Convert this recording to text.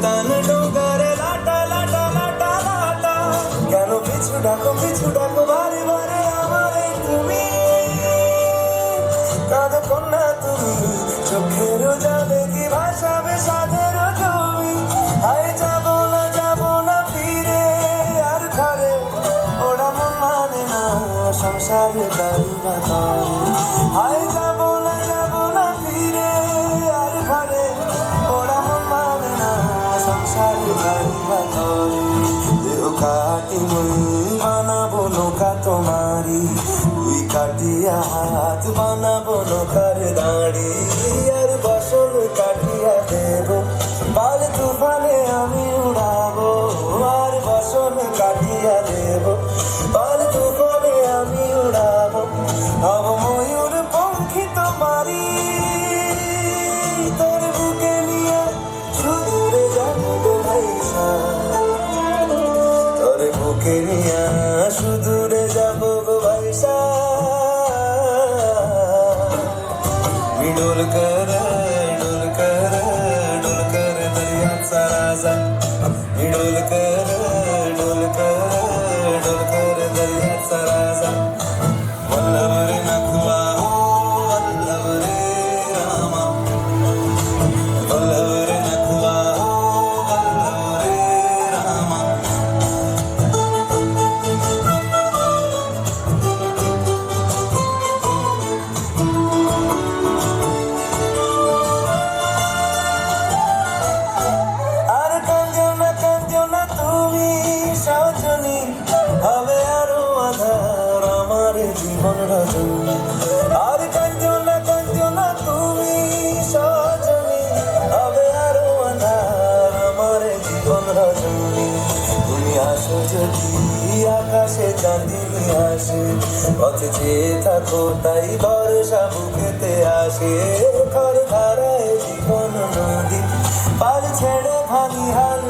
তান ডোগারে লাটা লাটা লাটা লাটা কেন পিছু ডাকো বারে বারে আমারে তুমি কাঁদো কন্যা তুমি চোখের জলে কি ভাসাবে সাদের ছবি আয় যাব না ফিরে আর ঘরে ওরা মন মানে না সংসারে বাড়ি বাতারে আয় যাব না ফিরে আর ঘরে ওরা মন মানে না সংসারে বাড়ি বাতারে দেহ কাটি মই বানাবো নৌকা তোমারি তুই কাটিয়া হাত বানাবো নৌকার দাঁড়ি আর বসন কাটিয়া দেব পাল তুফানে আমি উড়াবো আর বসন কাটিয়া দেব পাল তুফানে আমি উড়াবো হব ময়ূর পঙ্খী তোমারি তোর বুকে নিয়ে সুদূরে যাবো ভাইসা তোর বুকে নিয়ে সুদূরে যাবো ভাইসা डोल कर दरियाचा राजा डोल कर दरियाचा राजा वल्लभ रे नखवा हो वल्लभ रे रामा वल्लभ रे नखवा हो वल्लभ रे रामा হবে আরো আধার আমার জীবন রজনী আর কাঁদো না তুমি সজনী হবে আরো আধার আমার জীবন রজনী তুমি আসো যদি আকাশে চাঁদিনী আসে পথে চেয়ে থাকো তাই বর্ষা বুকেতে আসে খর ধারায় জীবন নদী পার ছেড়ে ভাঙি হাল